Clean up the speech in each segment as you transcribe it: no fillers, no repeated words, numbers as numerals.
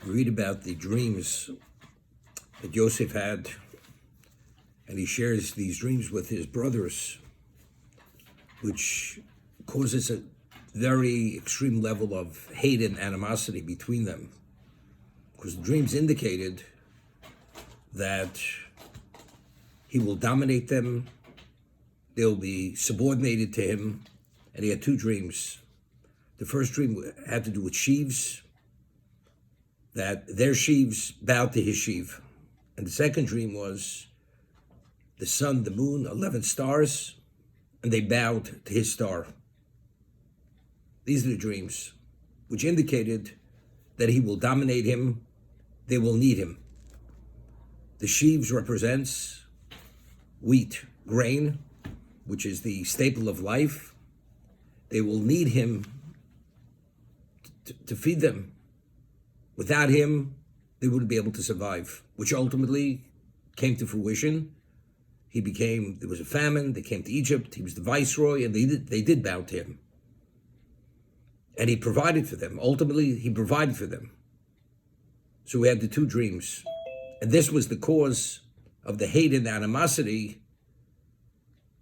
read about the dreams that Yosef had, and he shares these dreams with his brothers, which causes a very extreme level of hate and animosity between them, because the dreams indicated that he will dominate them, they'll be subordinated to him, and he had two dreams. The first dream had to do with sheaves, that their sheaves bowed to his sheaf. And the second dream was the sun, the moon, 11 stars, and they bowed to his star. These are the dreams, which indicated that he will dominate him, they will need him. The sheaves represents wheat, grain, which is the staple of life. They will need him to feed them. Without him, they wouldn't be able to survive, which ultimately came to fruition. There was a famine, they came to Egypt, he was the viceroy, and they did bow to him. And he provided for them. Ultimately, he provided for them. So we had the two dreams. And this was the cause of the hate and the animosity.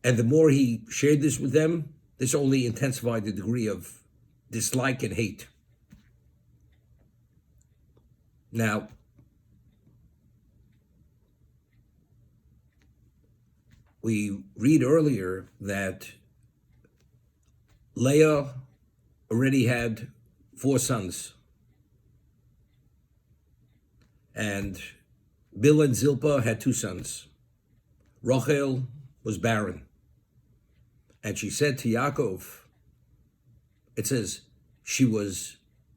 And the more he shared this with them, this only intensified the degree of dislike and hate. Now, we read earlier that Leah already had 4 sons. And Bilhah and Zilpah had 2 sons. Rachel was barren. And she said to Yaakov, it says, she was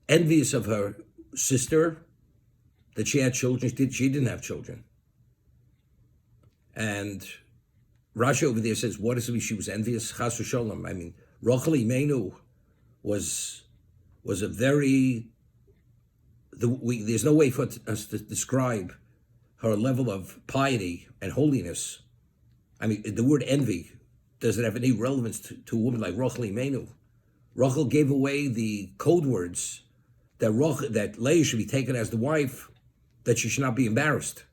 envious of her sister, that she had children. She didn't have children. And Rashi over there says, what does it mean she was envious? Chas v'sholom. I mean, Rachel Imenu was a very, there's no way for us to describe her level of piety and holiness. I mean, the word envy doesn't have any relevance to a woman like Rachel Imenu. Rachel gave away the code words that Leah should be taken as the wife, that she should not be embarrassed.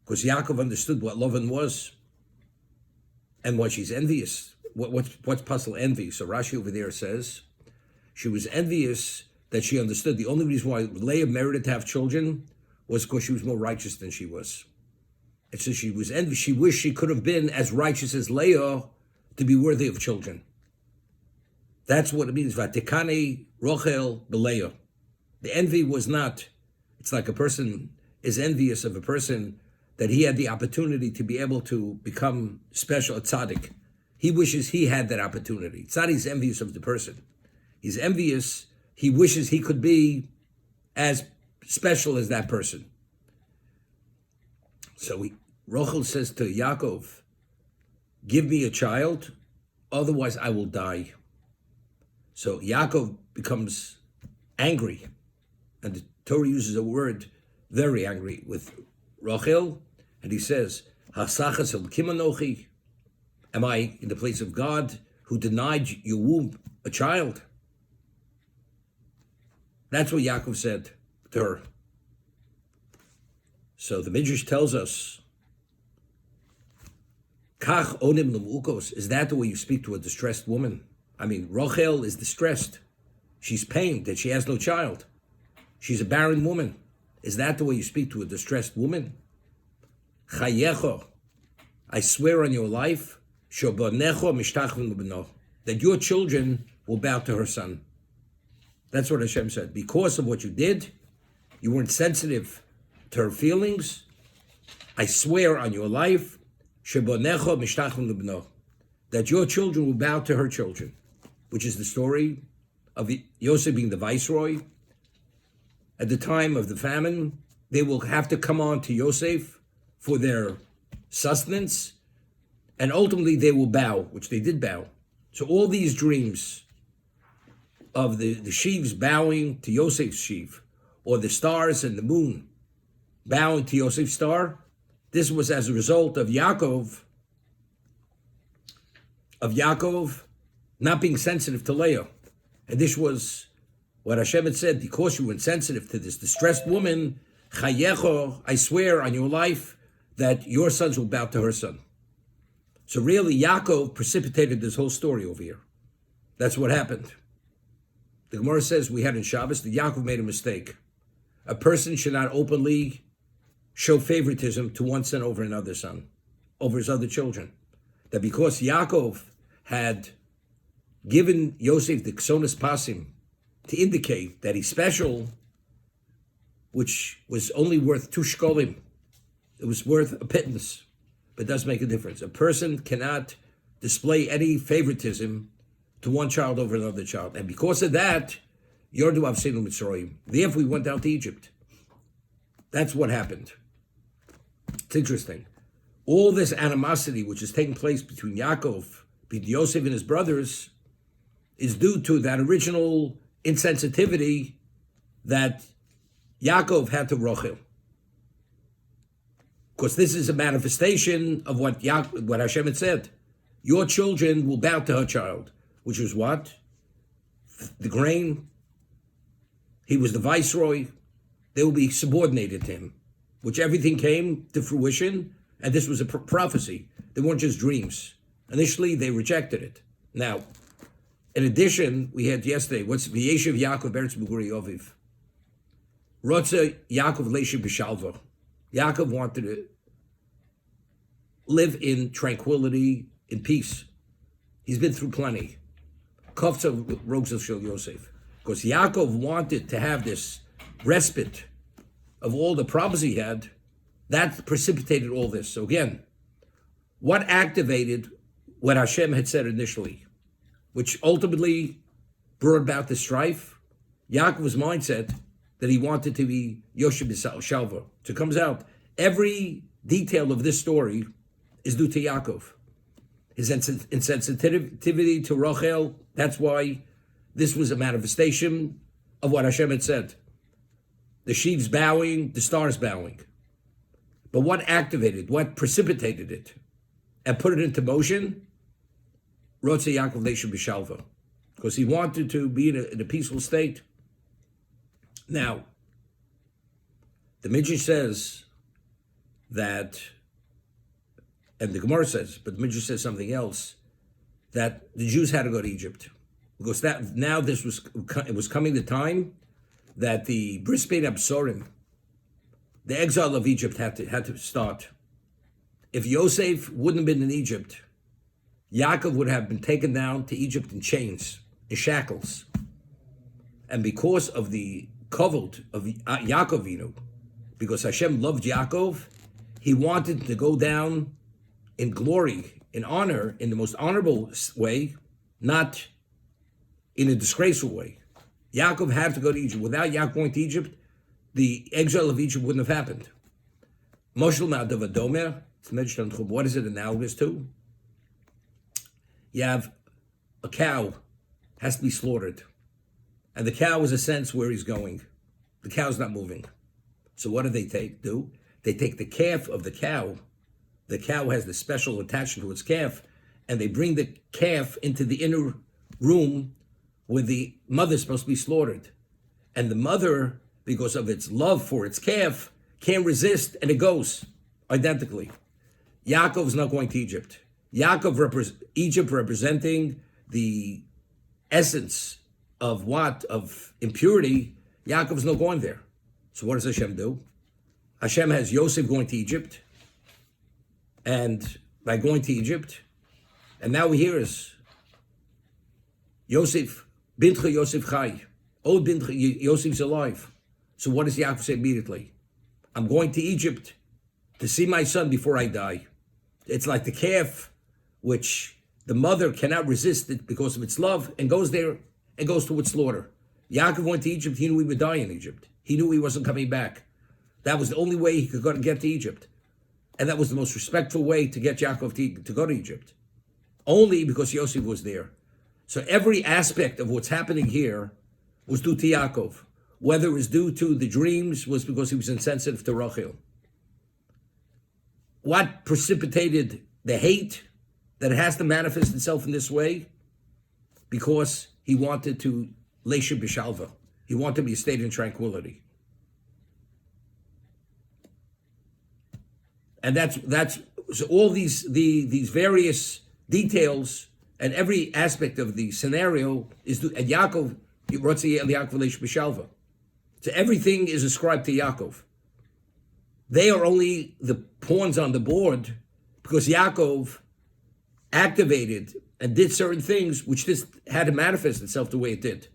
Because Yaakov understood what Lavan was and what she's envious. What's puzzle envy? So Rashi over there says, she was envious that she understood the only reason why Leah merited to have children was because she was more righteous than she was. And so she was envious. She wished she could have been as righteous as Leah to be worthy of children. That's what it means. Vatikane Rochel Beleah. The envy was not, it's like a person is envious of a person that he had the opportunity to be able to become special, a tzaddik. He wishes he had that opportunity. It's not he's envious of the person. He's envious, he wishes he could be as special as that person. So Rachel says to Yaakov, give me a child, otherwise I will die. So Yaakov becomes angry, and the Torah uses a word, very angry, with Rachel, and he says, Hasachas Elokim Anochi, am I in the place of God who denied your womb a child? That's what Yaakov said to her. So the Midrash tells us, Kach onim l'mu'ukos, is that the way you speak to a distressed woman? I mean, Rachel is distressed. She's pained that she has no child. She's a barren woman. Is that the way you speak to a distressed woman? Chayecho, I swear on your life, that your children will bow to her son. That's what Hashem said. Because of what you did, you weren't sensitive to her feelings. I swear on your life, that your children will bow to her children, which is the story of Yosef being the viceroy. At the time of the famine, they will have to come on to Yosef for their sustenance, and ultimately they will bow, which they did bow. So all these dreams of the sheaves bowing to Yosef's sheaf, or the stars and the moon bowing to Yosef's star, this was as a result of Yaakov not being sensitive to Leah. And this was what Hashem had said, because you were insensitive to this distressed woman, Chayecho, I swear on your life that your sons will bow to her son. So really, Yaakov precipitated this whole story over here. That's what happened. The Gemara says we had in Shabbos that Yaakov made a mistake. A person should not openly show favoritism to one son over another son, over his other children. That because Yaakov had given Yosef the Ksonas Pasim to indicate that he's special, which was only worth 2 shkolim. It was worth a pittance, but it does make a difference. A person cannot display any favoritism to one child over another child. And because of that, Yordu Avsenu Mitzrayim. Therefore, we went down to Egypt. That's what happened. It's interesting. All this animosity which is taking place between Yaakov, between Yosef and his brothers, is due to that original insensitivity that Yaakov had to Rochel. Because this is a manifestation of what Hashem had said. Your children will bow to her child, which was what? The grain. He was the viceroy. They will be subordinated to him, which everything came to fruition, and this was a prophecy. They weren't just dreams. Initially, they rejected it. Now, in addition, we had yesterday, what's V'yeshiv Yaakov Beretz B'guri Yoviv. Rotza Yaakov Leishiv B'shalva. Yaakov wanted to live in tranquility, in peace. He's been through plenty. Kovtza Rogzel Shel Yosef. Because Yaakov wanted to have this respite of all the problems he had, that precipitated all this. So again, what activated what Hashem had said initially, which ultimately brought about the strife? Yaakov's mindset that he wanted to be Yosheb Shalva. So it comes out, every detail of this story is due to Yaakov. His insensitivity to Rachel, that's why this was a manifestation of what Hashem had said. The sheaves bowing, the stars bowing. But what activated, what precipitated it and put it into motion? Rotze Yaakov Leisha B'shalva. Because he wanted to be in a peaceful state. Now, the Midrash says that, and the Gemara says, but the Midrash says something else, that the Jews had to go to Egypt. Because that now it was coming the time that the Bris Bein Absorim, the exile of Egypt had to start. If Yosef wouldn't have been in Egypt, Yaakov would have been taken down to Egypt in chains, in shackles. And because of the kavod of Yaakov, because Hashem loved Yaakov, he wanted to go down in glory, in honor, in the most honorable way, not in a disgraceful way. Yaakov had to go to Egypt. Without Yaakov going to Egypt, the exile of Egypt wouldn't have happened. Moshel Ma'adav Adomer, it's mentioned on Chub. What is it analogous to? You have a cow, has to be slaughtered. And the cow is a sense where he's going. The cow's not moving. So what do? They take the calf of the cow. The cow has the special attachment to its calf, and they bring the calf into the inner room where the mother's supposed to be slaughtered. And the mother, because of its love for its calf, can't resist, and it goes identically. Yaakov's not going to Egypt. Egypt representing the essence of what? Of impurity. Yaakov's not going there. So what does Hashem do? Hashem has Yosef going to Egypt, and by going to Egypt, and now we hear is Yosef, Bintcha Yosef Chai. Oh, Bintcha, Yosef's alive. So what does Yaakov say immediately? I'm going to Egypt to see my son before I die. It's like the calf, which the mother cannot resist it because of its love, and goes there and goes to its slaughter. Yaakov went to Egypt. He knew he would die in Egypt. He knew he wasn't coming back. That was the only way he could go to get to Egypt. And that was the most respectful way to get Yaakov to go to Egypt. Only because Yosef was there. So every aspect of what's happening here was due to Yaakov. Whether it was due to the dreams was because he was insensitive to Rachel. What precipitated the hate that it has to manifest itself in this way? Because he wanted to Leisha B'shalva. He wanted to be a state in tranquility. And that's so all these various details and every aspect of the scenario is and Yaakov B'Shalva. So everything is ascribed to Yaakov. They are only the pawns on the board because Yaakov activated and did certain things which just had to manifest itself the way it did.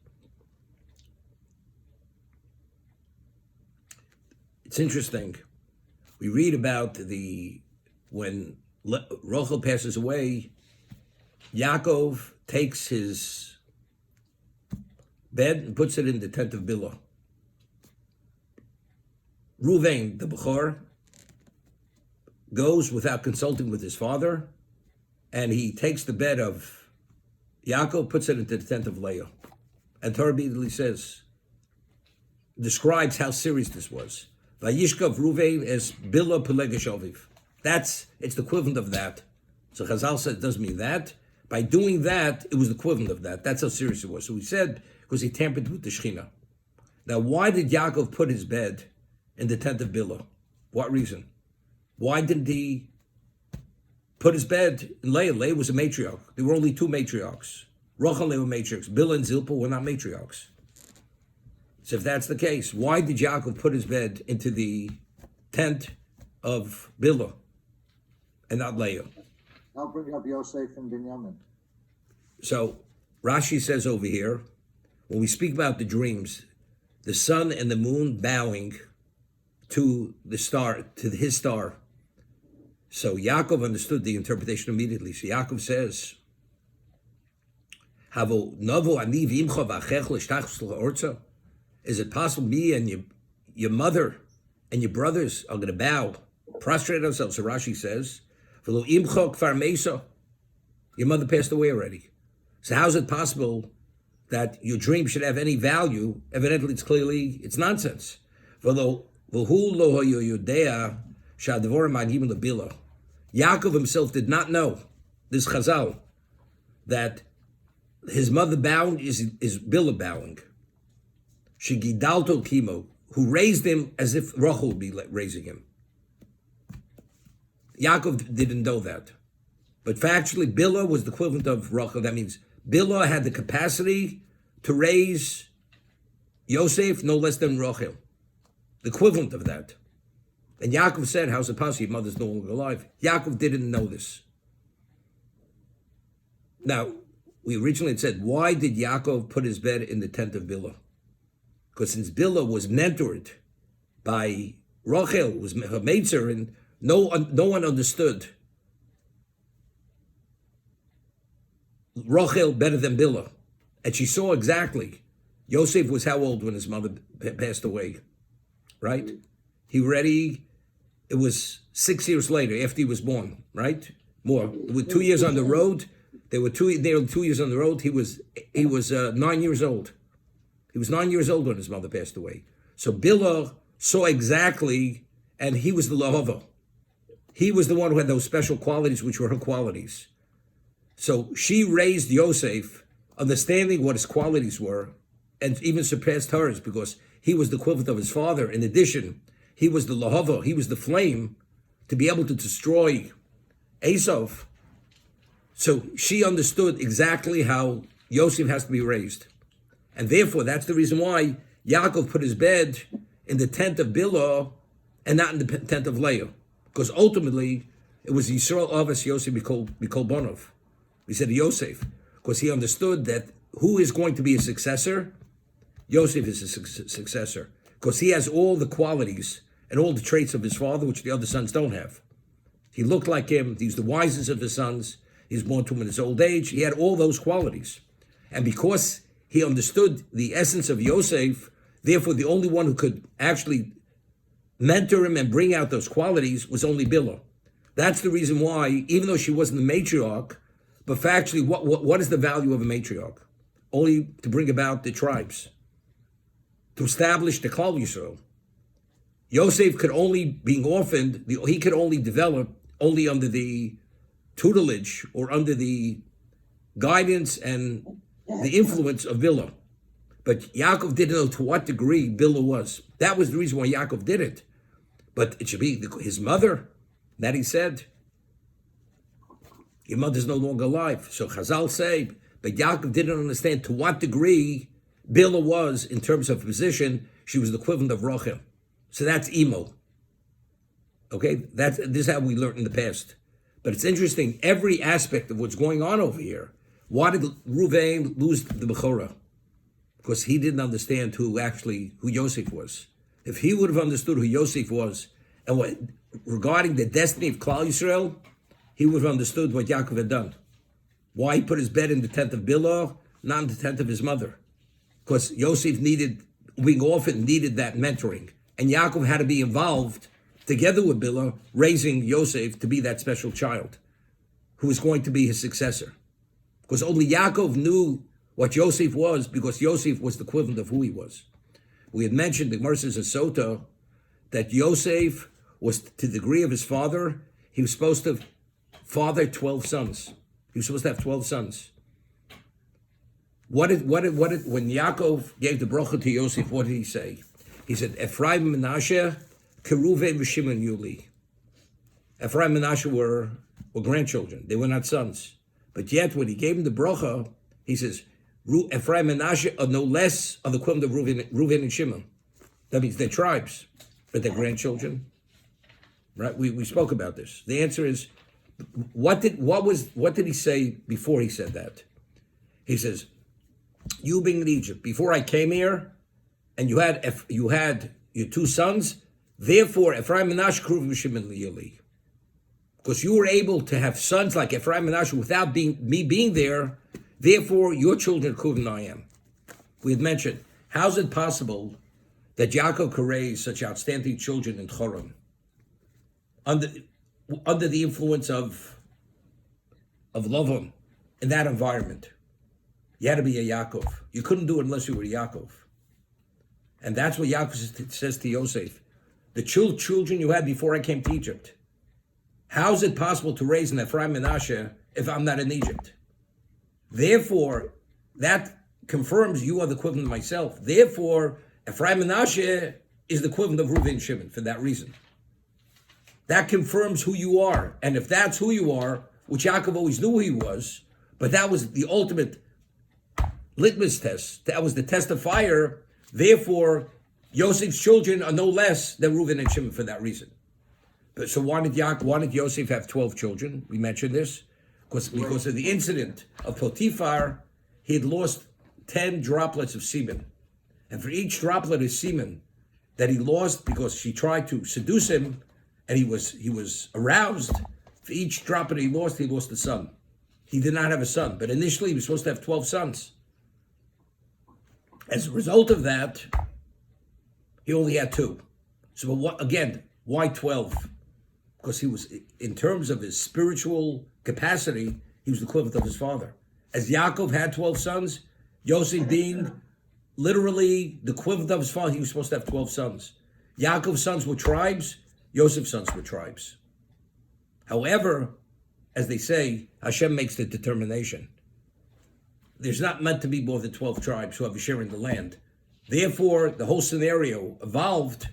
It's interesting. We read about when Rachel passes away, Yaakov takes his bed and puts it in the tent of Bilhah. Reuven, the Bechor, goes without consulting with his father, and he takes the bed of Yaakov, puts it into the tent of Leah. And Torah immediately describes how serious this was. Vayishkav Reuven es Bilhah Pelegesh Aviv. It's the equivalent of that. So Chazal said it doesn't mean that. By doing that, it was the equivalent of that. That's how serious it was. So he said, because he tampered with the Shekhinah. Now, why did Yaakov put his bed in the tent of Bilhah? What reason? Why didn't he put his bed in Leah? Leah was a matriarch. There were only two matriarchs. Rachel and Leah were matriarchs. Bilhah and Zilpah were not matriarchs. So if that's the case, why did Yaakov put his bed into the tent of Bilhah and not Leah? I'll bring up Yosef and Binyamin. So Rashi says over here, when we speak about the dreams, the sun and the moon bowing to the star, to his star. So Yaakov understood the interpretation immediately. So Yaakov says, is it possible me and your mother and your brothers are going to bow, prostrate ourselves? So Rashi says, your mother passed away already. So how is it possible that your dream should have any value? Evidently, it's nonsense. Yaakov himself did not know, this Chazal, that his mother bowing is Bilhah bowing. Shegidalto Kimo, who raised him as if Rachel would be raising him. Yaakov didn't know that. But factually, Bilhah was the equivalent of Rachel. That means Bilhah had the capacity to raise Yosef no less than Rachel. The equivalent of that. And Yaakov said, how's it possible? Your mother's no longer alive. Yaakov didn't know this. Now, we originally had said, why did Yaakov put his bed in the tent of Bilhah? Because since Bilhah was mentored by Rachel, was her maidser, and no one understood Rachel better than Bilhah. And she saw exactly. Yosef was how old when his mother passed away? Right? It was 6 years later after he was born, right? More. With 2 years on the road, they were 2 years on the road. He was 9 years old. He was 9 years old when his mother passed away. So Bilhah saw exactly, and he was the Lahava. He was the one who had those special qualities, which were her qualities. So she raised Yosef, understanding what his qualities were, and even surpassed hers, because he was the equivalent of his father. In addition, he was the Lahava, he was the flame to be able to destroy Esav. So she understood exactly how Yosef has to be raised. And therefore, that's the reason why Yaakov put his bed in the tent of Bilhah and not in the tent of Leah. Because ultimately, it was Yisrael Avos Yosef Mikol Bonov. He said Yosef, because he understood that who is going to be a successor? Yosef is a successor, because he has all the qualities and all the traits of his father, which the other sons don't have. He looked like him. He's the wisest of his sons. He was born to him in his old age. He had all those qualities. And because he understood the essence of Yosef, therefore the only one who could actually mentor him and bring out those qualities was only Bilhah. That's the reason why, even though she wasn't the matriarch, but factually, what is the value of a matriarch? Only to bring about the tribes, to establish the Klal Yisrael. Yosef could only, being orphaned, he could only develop only under the tutelage or under the guidance and the influence of Bilhah. But Yaakov didn't know to what degree Bilhah was. That was the reason why Yaakov did it. But it should be his mother. That he said, your mother's no longer alive. So Chazal say, but Yaakov didn't understand to what degree Bilhah was in terms of position. She was the equivalent of Rachel. So that's Imo. Okay, this is how we learned in the past. But it's interesting, every aspect of what's going on over here. Why did Ruvain lose the Bechorah? Because he didn't understand who Yosef was. If he would have understood who Yosef was, and regarding the destiny of Klal Yisrael, he would have understood what Yaakov had done. Why he put his bed in the tent of Bilhah, not in the tent of his mother. Because Yosef being orphaned, needed that mentoring. And Yaakov had to be involved together with Bilhah, raising Yosef to be that special child who was going to be his successor. Because only Yaakov knew what Yosef was, because Yosef was the equivalent of who he was. We had mentioned, the Gemara says in Sota, that Yosef was, to the degree of his father, he was supposed to father 12 sons. He was supposed to have 12 sons. When Yaakov gave the bracha to Yosef, what did he say? He said, Ephraim and Menashe, Keruve and Shimon Yuli. Ephraim and Menashe were grandchildren. They were not sons. But yet, when he gave him the bracha, he says, Ephraim and Menashe are no less of the equivalent of Reuven and Shimon. That means they're tribes, but they're grandchildren. Right? We spoke about this. The answer is, what did he say before he said that? He says, you being in Egypt, before I came here, and you had your two sons, therefore Ephraim and Menashe Keruv Shimon Yili. Because you were able to have sons like Ephraim and Menashe without me being there, therefore your children are Keruv and I am. We had mentioned, how's it possible that Yaakov could raise such outstanding children in Choron under the influence of Lavan in that environment? You had to be a Yaakov. You couldn't do it unless you were a Yaakov. And that's what Yaakov says to Yosef. The children you had before I came to Egypt. How is it possible to raise an Ephraim and Menashe if I'm not in Egypt? Therefore, that confirms you are the equivalent of myself. Therefore, Ephraim and Menashe is the equivalent of Reuven and Shimon for that reason. That confirms who you are. And if that's who you are, which Yaakov always knew who he was, but that was the ultimate litmus test. That was the test of fire. Therefore, Yosef's children are no less than Reuven and Shimon for that reason. But so why did Yosef have 12 children? We mentioned this. Because of the incident of Potiphar, he had lost 10 droplets of semen. And for each droplet of semen that he lost because she tried to seduce him and he was aroused, for each droplet he lost a son. He did not have a son, but initially he was supposed to have 12 sons. As a result of that, he only had 2. So why 12? Because he was, in terms of his spiritual capacity, he was the equivalent of his father. As Yaakov had 12 sons, Yosef being literally the equivalent of his father, he was supposed to have 12 sons. Yaakov's sons were tribes, Yosef's sons were tribes. However, as they say, Hashem makes the determination. There's not meant to be more than 12 tribes who have a share in the land. Therefore, the whole scenario evolved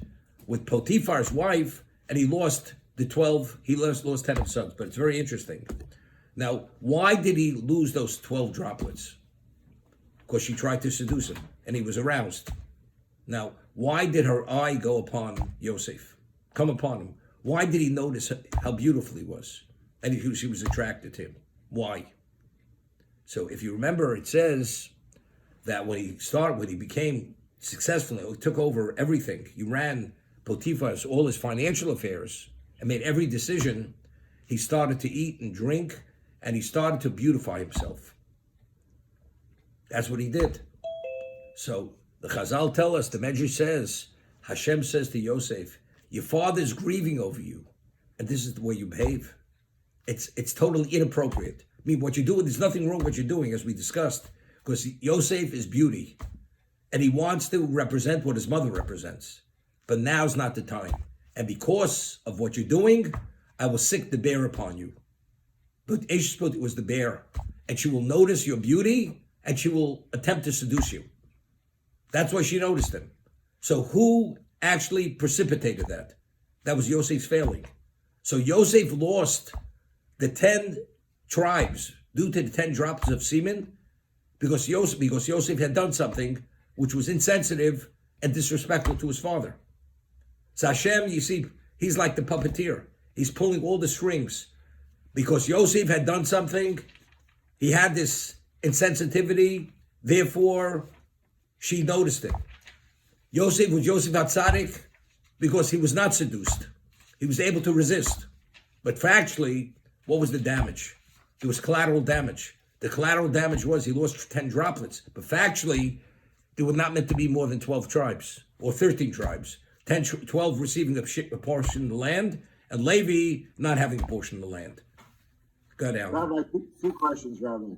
with Potiphar's wife, and he lost the 12, he lost 10 of sons, but it's very interesting. Now, why did he lose those 12 droplets? Because she tried to seduce him, and he was aroused. Now, why did her eye go upon Yosef, come upon him? Why did he notice how beautiful he was? And she was attracted to him. Why? So if you remember, it says that when he became successful, he took over everything. He ran Potiphar's, all his financial affairs, and made every decision. He started to eat and drink, and he started to beautify himself. That's what he did. So the Chazal tell us, the Medrash says, Hashem says to Yosef, your father's grieving over you, and this is the way you behave. It's totally inappropriate. I mean, what you're doing, there's nothing wrong with what you're doing, as we discussed, because Yosef is beauty, and he wants to represent what his mother represents. But now's not the time. And because of what you're doing, I will sick the bear upon you. But Eshput was the bear, and she will notice your beauty, and she will attempt to seduce you. That's why she noticed him. So who actually precipitated that? That was Yosef's failing. So Yosef lost the 10 tribes due to the 10 drops of semen because Yosef had done something which was insensitive and disrespectful to his father. So Hashem, you see, he's like the puppeteer. He's pulling all the strings because Yosef had done something. He had this insensitivity. Therefore, she noticed it. Yosef was Yosef Hatzadik because he was not seduced. He was able to resist. But factually, what was the damage? There was collateral damage. The collateral damage was he lost 10 droplets. But factually, there were not meant to be more than 12 tribes or 13 tribes. 12 receiving a portion of the land, and Levi not having a portion of the land. Go down. Rabbi, two questions, Rabbi.